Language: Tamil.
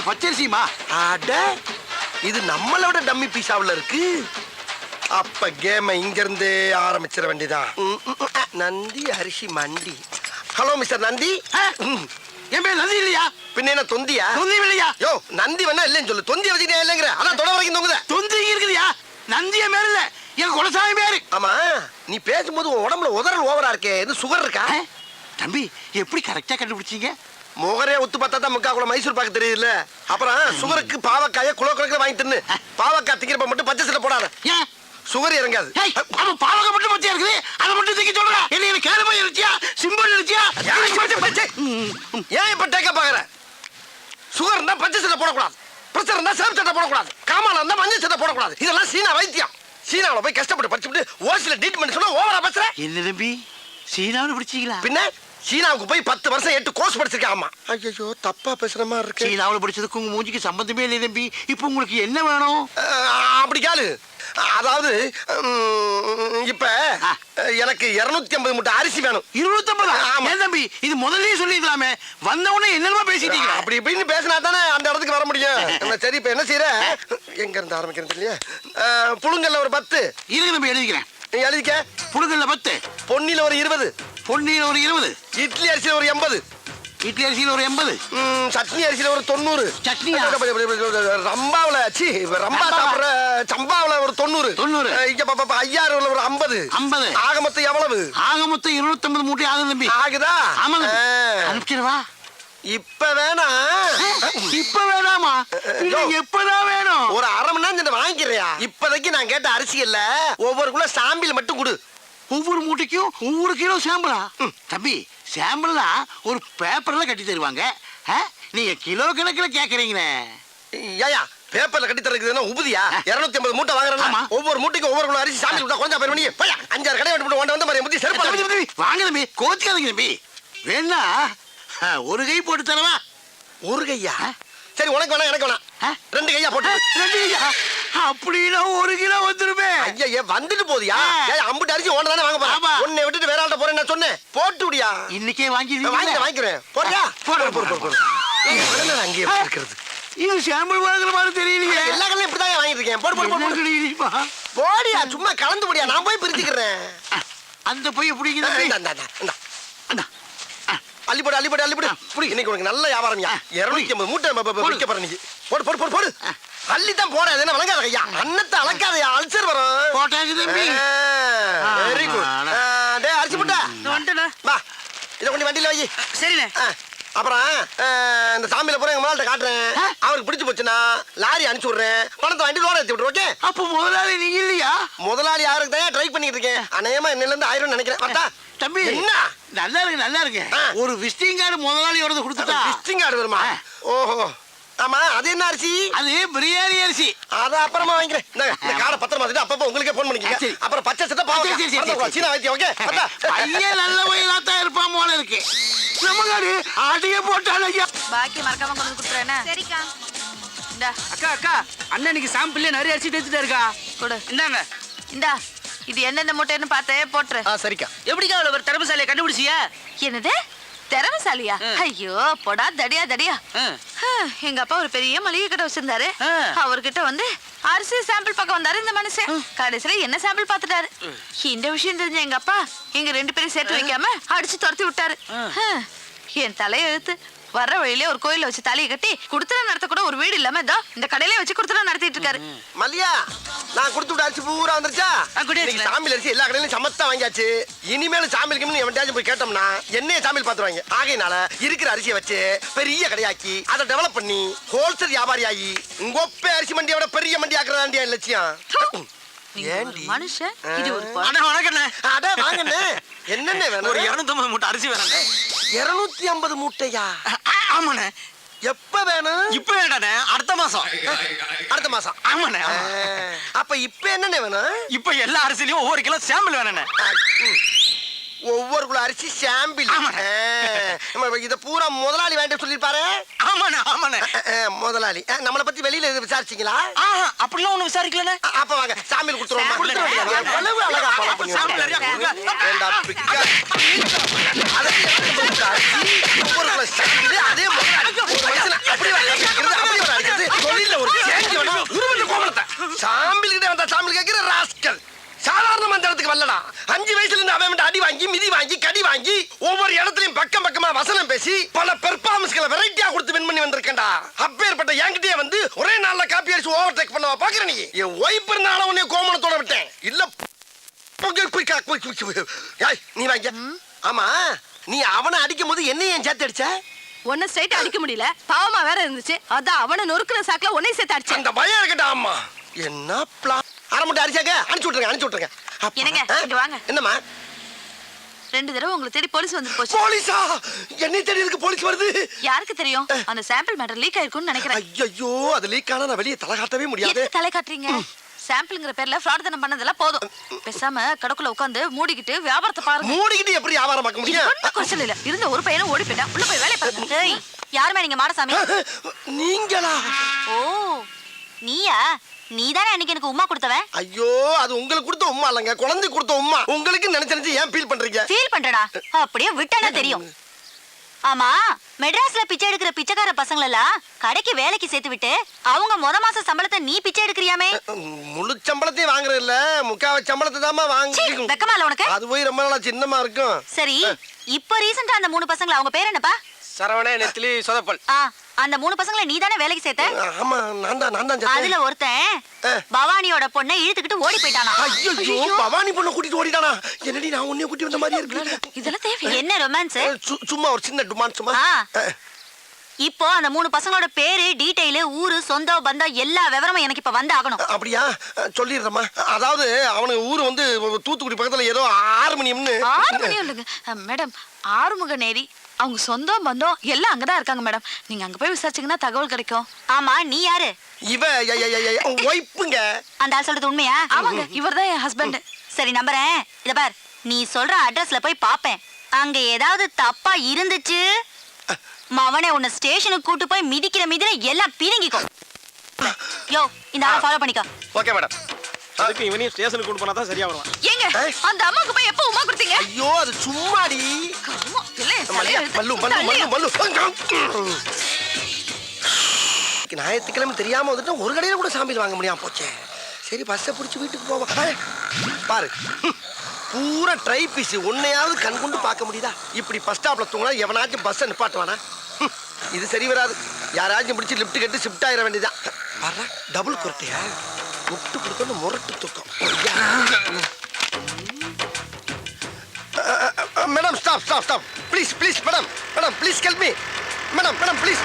பச்சரிசிமா. அட இது நம்மளோட டம்மி பீஸாவுல இருக்கு. அப்ப கேம இங்க இருந்து ஆரம்பிச்சிட வேண்டியதான். நந்தி அரிசி மண்டி. Hello mister Nandi. என் பேர் நந்தி இல்லையா? பின்ன என்ன தொந்தியா? தொந்தி இல்லையா? யோ நந்தி வேணா இல்லன்னு சொல்லு. தொந்தி வச்சுக்கிட்டே இல்லைங்கிற. அதான் தொட வரைக்கும் தொங்குத. தொந்தி இருக்குதுயா. நந்திய பேர் இல்ல, என் குலசாமி பேரு. ஆமா நீ பேசும்போது உன் உடம்புல உதறல் ஓவரா இருக்கே. இது சுகர் இருக்கா? தம்பி எப்படி கரெக்டா கண்டுபிடிச்சீங்க? முகரே ஒத்து பார்த்தா தான் முக்கா குளம் மைசூர் பாக்க தெரியுதுல்ல. அப்புறம் சுகருக்கு பாவக்காய குலோ குலக்கு வாங்கி தின்னு. பாவக்காய் திங்கிறப்ப மட்டும் பச்சை சட்டை போடாத. ஏன் சுகர் இறங்காது. அவன் பாவக்காய் மட்டும் பச்சையா இருக்குது, அதை மட்டும் தூக்கி சொல்றா. என்ன கேரமா இருச்சியா, சிம்பிள் இருச்சியா? ஏன் இப்ப டேக்க பாக்குற? சுகர் இருந்தா பச்சை சட்டை போடக்கூடாது, பிரச்சனை இருந்தா சேம் சட்டை போடக்கூடாது, காமால இருந்தா மஞ்சள் சட்டை போடக்கூடாது. இதெல்லாம் சீனா வைத்தியம். சீனாவில் போய் கஷ்டப்பட்டு படிச்சுட்டு ஓசில ட்ரீட்மெண்ட் சொன்னா ஓவரா பேசுற. என்ன தம்பி சீனாவில் படிச்சீங்களா? பின்ன சீனாவுக்கு போய் 10 வருஷம் 8 கோர்ஸ் படிச்சிருக்கேன். ஆமா. ஐயோ தப்பா பேசுற மாதிரி இருக்கு. சீனாவில் படிச்சதுக்கு உங்க மூஞ்சிக்கு சம்பந்தமே இல்லை தம்பி. இப்போ உங்களுக்கு என்ன வேணும்? அப்படி கேளு. அதாவது இப்ப எனக்கு 250 மூட்டை அரிசி வேணும். 250? ஆமா தம்பி, இது முதல்லயே சொல்லிக்கலாமே. வந்த உடனே என்னமா பேசிட்டீங்க? அப்படி இப்படின்னு பேசினா தானே அந்த இடத்துக்கு வர முடியும். சரி இப்ப என்ன செய்யற? எங்க இருந்து ஆரம்பிக்கிறது இல்லையா? புழுங்கல்ல ஒரு 10 இருக்கு தம்பி, எழுதிக்கிறேன். எழுதிக்க. புழுங்கல்ல 10, பொன்னில ஒரு 20, பொன்னியில ஒரு 20, இட்லி அரிசியில ஒரு 80, இட்லி அரிசியில ஒரு 80, சட்னி அரிசியில ஒரு 90, சட்னியா? ரம்பாவுல ரம்பா சாப்பிடுற சம்பாவுல ஒரு 90, 90, இங்க ஐயாறுல ஒரு 50. 50 ஆக மொத்தம் எவ்வளவு? ஆக மொத்தம் 250 மூட்டை ஆகுது தம்பி. ஆகுதா? ஆமா அனுப்பிச்சிடவா? இப்ப வேணா. இப்ப வேணாமா? எப்பதான் வேணும்? ஒரு அரை மணி நேரம் வாங்கிக்கிறியா? இப்போதைக்கு நான் கேட்ட அரிசிகள்ல ஒவ்வொரு கிலோ சாம்பிள் மட்டும் கொடு. ஒவ்வொரு மூட்டைக்கும் ஒவ்வொரு கிலோ சாம்பிளா? தம்பி சாம்பிள்னா ஒரு பேப்பர்ல கட்டி தருவாங்க, நீங்க கிலோ கணக்குல கேக்குறீங்களே. ஏயா பேப்பர்ல கட்டி தரதுன்னா உபதியா? 250 மூட்டை வாங்குறேன். ஒவ்வொரு மூட்டைக்கும் ஒவ்வொரு கிலோ அரிசி சாம்பிள் கொடுத்தா கொஞ்சம் பேர் பண்ணி 5-6 கடை விட்டு வந்து மாதிரி முத்தி செருப்பு வாங்க தம்பி. கோச்சுக்காதீங்க தம்பி. வேணா ஒரு கை போட்டு தரவா? ஒரு கையா? சரி உனக்கு வேணா எனக்கு வேணா 2 கையா போட்டு. 2 கையா? அப்படின்னா 1 கிலோ வந்துருமே. ஐயா வந்துட்டு போதியா? அம்புட்டு அரிசி ஓன தானே வாங்க போறா. உன்னை விட்டுட்டு வேற ஆள்கிட்ட போறேன் நான் சொன்னேன். போட்டு விடியா? இன்னைக்கே வாங்கிக்கிறேன். போறியா? போடு. அங்கேயே இருக்கிறது. இது சாம்பிள் வாங்குற மாதிரி தெரியலையே. எல்லா கடையிலும் இப்படிதான் வாங்கிட்டு இருக்கேன். போடு. போடியா சும்மா கலந்து போடியா. நான் போய் பிரிச்சுக்கிறேன். அந்த போய் பிடிக்குது. அள்ளிப்போடு. இன்னைக்கு உனக்கு நல்ல வியாபாரம்யா. 250 மூட்டை விற்க போற நீ. போடு. அள்ளித்தான் போட. என்ன வழங்காத ஐயா. அன்னத்தை அளக்காதயா, அல்சர் வரும். போட்டாச்சு தம்பி. Very good. டேய் அரிசி மூட்டை வந்துட்டேண்ணா. வா, இதை கொண்டு வண்டியில வை. சரிண்ணே. அப்புறம் இந்த சாமியில போற எங்க முதலாளிட்ட காட்டுறேன். அவருக்கு பிடிச்சு போச்சுன்னா லாரி அனுப்பிச்சு விடுறேன். பணத்தை வண்டி லோட ஏற்றி விட்டுரு. ஓகே? அப்போ முதலாளி நீங்க இல்லையா? முதலாளி யாருக்கு தான் ட்ரை பண்ணிட்டு இருக்கேன். அநேகமா என்னல இருந்து 1000 நினைக்கிறேன். பார்த்தா தம்பி என்ன நல்லா இருக்கு. ஒரு விசிட்டிங் கார்டு முதலாளியோட கொடுத்துட்டா. விசிட்டிங் கார்டு வருமா? ஓஹோ. ஆமா அது என்ன அரிசி? அது பிரியாணி அரிசி. அத அப்புறமா வாங்கிக்கிறேன். இந்த கார்டை பத்திரமா வச்சுட்டு அப்பப்போ உங்களுக்கே போன் பண்ணிக்கங்க. அப்புறம் பச்சை சட்டை பாவக்காய் சீனா வைத்தியம். ஓகே? பையன் நல்ல வயலாத்தான் இருப்பான் போல இருக்கு. நம்ம காடு ஆட்டியே போட்டால ஐயா. பாக்கி மறக்காம கொண்டு கொடுத்துறேனே. சரிக்கா. இந்தா அக்கா அண்ணனுக்கு சாம்பிள்ல நிறைய அரிசி தேய்ச்சிட்டே இருக்கா. கொடு. இந்தாங்க. இந்தா இது என்னென்ன மூட்டைன்னு பார்த்தே போட்டுரு. சரிக்கா. எப்படிக்கா அவ்வளவு ஒரு திறமைசாலியை கண்டுபிடிச்சியா? என்னது திறமைசாலியா? ஐயோ போடா தடியா. எங்க அப்பா ஒரு பெரிய மளிகை கடை வச்சிருந்தாரு. அவர்கிட்ட வந்து அரிசி சாம்பிள் பக்கம் வந்தாரு இந்த மனுஷன். கடைசியில என்ன சாம்பிள் பாத்துட்டாரு. இந்த விஷயம் தெரிஞ்ச எங்க அப்பா எங்க 2 பேரும் சேர்த்து வைக்காம அடிச்சு துரத்தி விட்டாரு. என் தலைய எழுத்து வர்ற வழியிலே ஒரு கோயில வச்சு தலையை கட்டி குடுத்தன நடத்த கூட ஒரு வீடு இல்லாம இதோ இந்த கடையிலே வச்சு குடுத்தன நடத்திட்டு இருக்காரு. மல்லியா நான் கொடுத்து விட்ட அரிசி பூரா வந்துருச்சா? சாமியில் அரிசி எல்லா கடையிலும் சமத்தா வாங்கியாச்சு. இனிமேல் சாமிக்கு எவன்டாச்சும் போய் கேட்டோம்னா என்னைய சாமியில் பாத்துருவாங்க. ஆகையினால இருக்கிற அரிசியை வச்சு பெரிய கடையாக்கி அதை டெவலப் பண்ணி ஹோல்சேல் வியாபாரி ஆகி உங்கொப்பே அரிசி மண்டியோட பெரிய மண்டி ஆக்குறதாண்டியா லட்சியம். மனுஷன் இது ஒரு என்னென்ன வேணும்? ஒரு 250 மூட்டை அரிசி வேணும். 250 மூட்டையா? ஆமாண்ணே. எப்ப வேணும்? இப்ப வேண்டாண்ணே, அடுத்த மாசம். அடுத்த மாசம்? ஆமாண்ணே. அப்ப இப்ப என்னென்ன வேணும்? இப்ப எல்லா அரிசிலையும் ஒவ்வொரு கிலோ சாம்பிள் வேணுண்ணே. ஒவ்வொரு கிலோ அரிசி சாம்பிள். இத பூரா முதலாளி வேண்டாம் சொல்லிருப்பாரு. ஆமாண்ணே. முதலாளி நம்மளை பத்தி வெளியில விசாரிச்சீங்களா? அப்படிலாம் ஒண்ணு விசாரிக்கல. அப்ப வாங்க சாம்பிள் கொடுத்துருவோம். அழகா ஒவ்வொரு கிலோ சாம்பிள் அதே முதலாளி வாங்கி கடி வாங்கி ஒவ்வொரு இடத்துலயும் பக்கம் பக்கமா வசனம் பேசி பல பெர்ஃபார்மன்ஸ்களை வெரைட்டியா கொடுத்து வின் பண்ணி வந்திருக்கேன்டா. அப்பேற்பட்ட என்கிட்டயே வந்து ஒரே நாள்ல காப்பி அடிச்சு ஓவர்டேக் பண்ணவா பாக்குற நீ? என் ஒய்ஃப் இருந்தால உன்னை கோமணத்தோட விட்டேன். இல்ல ஏய், நீ வாங்க. ஆமா, நீ அவனை அடிக்கும் போது என்ன ஏன் சேர்த்து அடிச்ச? ஒன்ன ஸ்ட்ரைட் அடிக்க முடியல, பாவமா வேற இருந்துச்சு. அதான் அவனை நொறுக்குற சாக்குல உன்னை சேர்த்து அடிச்சேன். அந்த பயம் இருக்கட்டா. அம்மா என்ன பிளான்? அரை மட்டும் அடிச்சாங்க, அனுப்பிச்சு விட்டுருங்க, அனுப்பிச்சு விட்டுருங்க. அப்பா, என்னங்க, இங்க வாங்க. என்னம்மா? 2 தடவை உங்களை தேடி போலீஸ் வந்து போச்சு. போலீஸா? என்னை தேடி இருக்கு போலீஸ் வருது? யாருக்கு தெரியும்? அந்த சாம்பிள் மேட்டர் லீக் ஆயிருக்கும்னு நினைக்கிறேன். ஐயோ, அது லீக் ஆனா நான் வெளியே தலை காட்டவே முடியாது. எதுக்கு தலை காட்டுறீங்க? சாம்பிள்ங்கிற பேர்ல ஃப்ராட் தனம் பண்ணதெல்லாம் போதும். பேசாம கடக்குள்ள உட்கார்ந்து மூடிக்கிட்டு வியாபாரத்தை பாருங்க. மூடிக்கிட்டு எப்படி வியாபாரம் பார்க்க முடியும்? ஒண்ணும் குறைச்சல் இல்ல. இருந்த ஒரு பையனும் ஓடி போயிட்டான். உள்ள போய் வேலைய பாருங்க. ஏய், யாருமே நீங்க மாடசாமி? நீங்களா? ஓ, நீயா? நீதானே அன்னைக்கு எனக்கு உம்மா கொடுத்தவன். ஐயோ, அது உங்களுக்கு கொடுத்த உம்மா இல்லங்க, குழந்தை கொடுத்த உம்மா. உங்களுக்கு நினைச்சு ஏன் ஃபீல் பண்றீங்க? ஃபீல் பண்றடா. அப்படியே விட்டனா தெரியும். ஆமா, மெட்ராஸ்ல பிச்சை எடுக்கிற பிச்சைக்கார பசங்கள எல்லாம் கடைக்கு வேலைக்கு சேர்த்து விட்டு அவங்க முத மாச சம்பளத்தை நீ பிச்சை எடுக்கறியாமே? முழு சம்பளத்தையும் வாங்குறது இல்ல, முக்காவ சம்பளத்தை தாமா வாங்கி. வெக்கமா இல்ல உனக்கு? அது போய் ரொம்ப நாளா சின்னமா இருக்கும். சரி, இப்ப ரீசன்ட்டா அந்த 3 பசங்கள, அவங்க பேர் என்னப்பா? சரவண, நெத்திலி, சொதப்பல். அந்த 3 பசங்கள நீ தானே வேலைக்கு சேர்த்த? ஆமா, நான் தான் அதுல ஒருத்தன் பவானியோட பொண்ணை இழுத்துக்கிட்டு ஓடி போயிட்டானா. ஐயோ, பவானி பொண்ணை கூட்டிட்டு ஓடிட்டானா? என்னடி நான் உன்னைய கூட்டி வந்த மாதிரி இருக்கு. இதெல்லாம் தேவை? என்ன ரொமான்ஸ்? சும்மா ஒரு சின்ன டுமான் சும்மா. இப்போ அந்த 3 பசங்களோட பேரு, டீடைல், ஊரு, சொந்தம், பந்தம் எல்லா விவரமும் எனக்கு இப்ப வந்து ஆகணும். அப்படியா? சொல்லிடுறேம்மா. அதாவது அவனுக்கு ஊரு வந்து தூத்துக்குடி பக்கத்துல ஏதோ ஆறுமணியம்னு. ஆறுமணியம் இல்லைங்க மேடம், ஆறுமுக நேரி. அவங்க சொந்தம் பந்தம் எல்லாம் அங்கதான் இருக்காங்க மேடம். நீங்க அங்க போய் விசாரிச்சீங்கன்னா தகவல் கிடைக்கும். ஆமா, நீ யாரு? இவ ஒய்ஃபுங்க. அந்த ஆள் சொல்றது உண்மையா? ஆமாங்க, இவர்தான் என் ஹஸ்பண்ட். சரி, நம்புறேன். இத பார், நீ சொல்ற அட்ரஸ்ல போய் பாப்பேன். அங்க ஏதாவது தப்பா இருந்துச்சு, மவனே உன்னை ஸ்டேஷனுக்கு கூட்டு போய் மிதிக்கிற மிதிர எல்லாம் பிரிங்கிக்கோ. யோ, இந்த ஆளை ஃபாலோ பண்ணிக்கோ. Okay madam. அதுக்கு இவனையும் ஸ்டேஷனுக்கு கொண்டு போனா தான் சரியா வருவான். ஏங்க, அந்த அம்மாக்கு போய் எப்ப உமா கொடுத்தீங்க? ஐயோ, அது சும்மாடி. ஞாயிற்றுக்கிழமை தெரியாம வந்துட்டு ஒரு கடையில கூட சாம்பிள் வாங்க முடியாம போச்சே. சரி, பஸ்ஸை பிடிச்சி வீட்டுக்கு போவோம். பாரு, பூரா ட்ரை பீஸ். உன்னையாவது கண் கொண்டு பார்க்க முடியுதா? இப்படி பஸ் ஸ்டாப்ல தூங்கினா எவனாச்சும் பஸ்ஸை நிப்பாட்டுவானா? இது சரி வராது. யாராச்சும் பிடிச்சி லிப்ட் கட்டி ஷிஃப்ட் ஆயிட வேண்டியதான். பாரு, டபுள் குரட்டையா முட்டு கொடுத்தோன்னு முரட்டு தூக்கம். Madam, stop please madam please help me madam please.